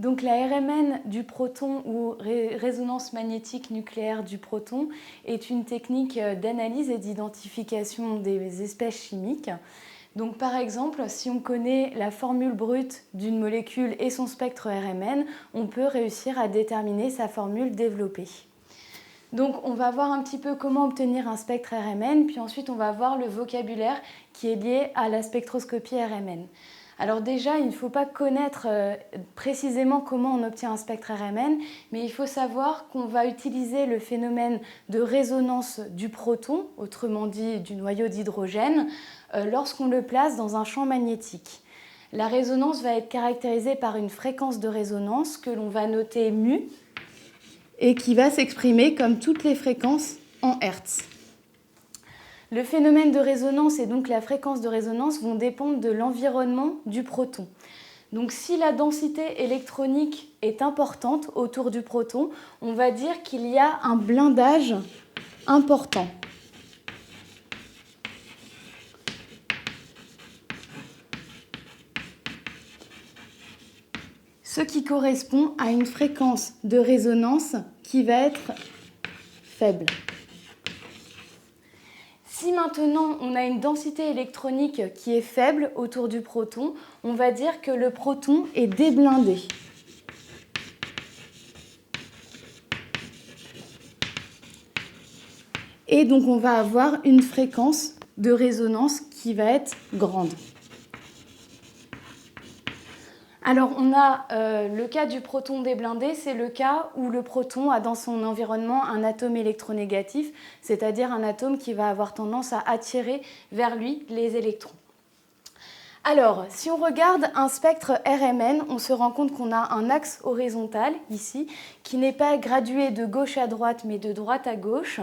Donc la RMN du proton ou résonance magnétique nucléaire du proton est une technique d'analyse et d'identification des espèces chimiques. Donc par exemple, si on connaît la formule brute d'une molécule et son spectre RMN, on peut réussir à déterminer sa formule développée. Donc on va voir un petit peu comment obtenir un spectre RMN, puis ensuite on va voir le vocabulaire qui est lié à la spectroscopie RMN. Alors déjà, il ne faut pas connaître précisément comment on obtient un spectre RMN, mais il faut savoir qu'on va utiliser le phénomène de résonance du proton, autrement dit du noyau d'hydrogène, lorsqu'on le place dans un champ magnétique. La résonance va être caractérisée par une fréquence de résonance que l'on va noter mu et qui va s'exprimer comme toutes les fréquences en Hertz. Le phénomène de résonance et donc la fréquence de résonance vont dépendre de l'environnement du proton. Donc si la densité électronique est importante autour du proton, on va dire qu'il y a un blindage important. Ce qui correspond à une fréquence de résonance qui va être faible. Si maintenant on a une densité électronique qui est faible autour du proton, on va dire que le proton est déblindé. Et donc on va avoir une fréquence de résonance qui va être grande. Alors on a le cas du proton déblindé, c'est le cas où le proton a dans son environnement un atome électronégatif, c'est-à-dire un atome qui va avoir tendance à attirer vers lui les électrons. Alors, si on regarde un spectre RMN, on se rend compte qu'on a un axe horizontal ici, qui n'est pas gradué de gauche à droite, mais de droite à gauche,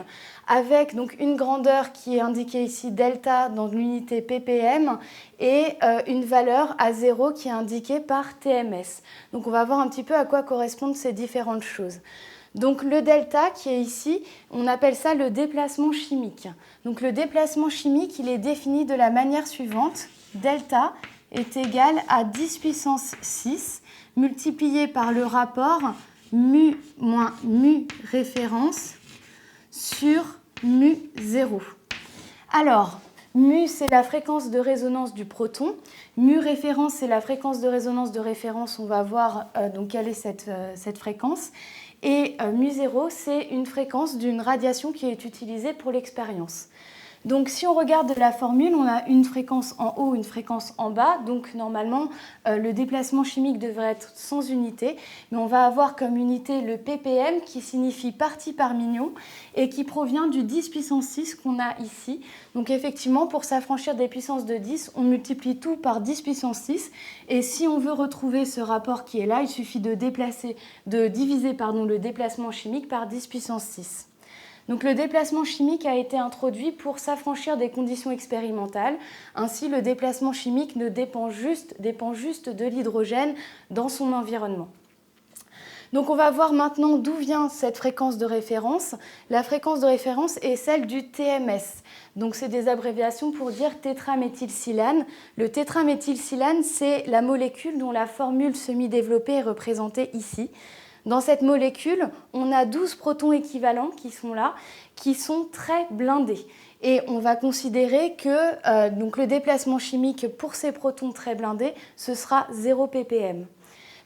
avec donc une grandeur qui est indiquée ici delta dans l'unité ppm et une valeur à 0 qui est indiquée par TMS. Donc on va voir un petit peu à quoi correspondent ces différentes choses. Donc le delta qui est ici, on appelle ça le déplacement chimique. Donc le déplacement chimique, il est défini de la manière suivante. Delta est égal à 10 puissance 6 multiplié par le rapport mu moins mu référence sur mu 0. Alors, mu, c'est la fréquence de résonance du proton. Mu référence, c'est la fréquence de résonance de référence. On va voir donc quelle est cette fréquence. Et mu 0, c'est une fréquence d'une radiation qui est utilisée pour l'expérience. Donc si on regarde la formule, on a une fréquence en haut, une fréquence en bas. Donc normalement, le déplacement chimique devrait être sans unité. Mais on va avoir comme unité le ppm qui signifie partie par million et qui provient du 10 puissance 6 qu'on a ici. Donc effectivement, pour s'affranchir des puissances de 10, on multiplie tout par 10 puissance 6. Et si on veut retrouver ce rapport qui est là, il suffit de diviser le déplacement chimique par 10 puissance 6. Donc le déplacement chimique a été introduit pour s'affranchir des conditions expérimentales. Ainsi, le déplacement chimique dépend juste de l'hydrogène dans son environnement. Donc on va voir maintenant d'où vient cette fréquence de référence. La fréquence de référence est celle du TMS. Donc c'est des abréviations pour dire tétraméthylsilane. Le tétraméthylsilane, c'est la molécule dont la formule semi-développée est représentée ici. Dans cette molécule, on a 12 protons équivalents qui sont là, qui sont très blindés. Et on va considérer que donc le déplacement chimique pour ces protons très blindés, ce sera 0 ppm.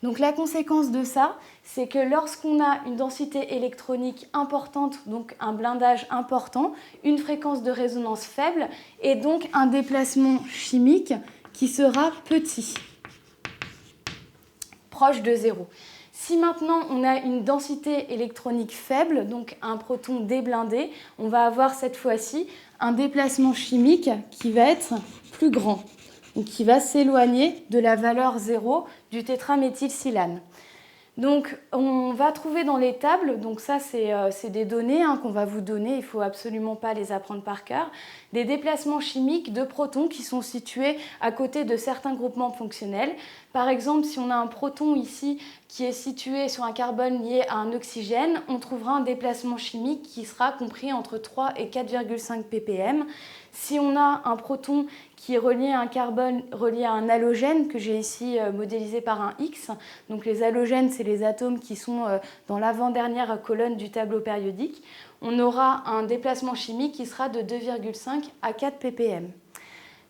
Donc la conséquence de ça, c'est que lorsqu'on a une densité électronique importante, donc un blindage important, une fréquence de résonance faible et donc un déplacement chimique qui sera petit, proche de 0. Si maintenant on a une densité électronique faible, donc un proton déblindé, on va avoir cette fois-ci un déplacement chimique qui va être plus grand, donc qui va s'éloigner de la valeur 0 du tétraméthylsilane. Donc on va trouver dans les tables, donc ça c'est des données qu'on va vous donner, il ne faut absolument pas les apprendre par cœur, des déplacements chimiques de protons qui sont situés à côté de certains groupements fonctionnels. Par exemple, si on a un proton ici qui est situé sur un carbone lié à un oxygène, on trouvera un déplacement chimique qui sera compris entre 3 et 4,5 ppm. Si on a un proton qui est relié à un carbone relié à un halogène, que j'ai ici modélisé par un X, donc les halogènes, c'est les atomes qui sont dans l'avant-dernière colonne du tableau périodique, on aura un déplacement chimique qui sera de 2,5 à 4 ppm.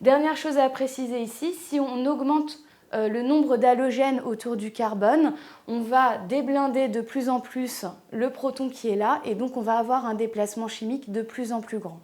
Dernière chose à préciser ici, si on augmente le nombre d'halogènes autour du carbone, on va déblinder de plus en plus le proton qui est là et donc on va avoir un déplacement chimique de plus en plus grand.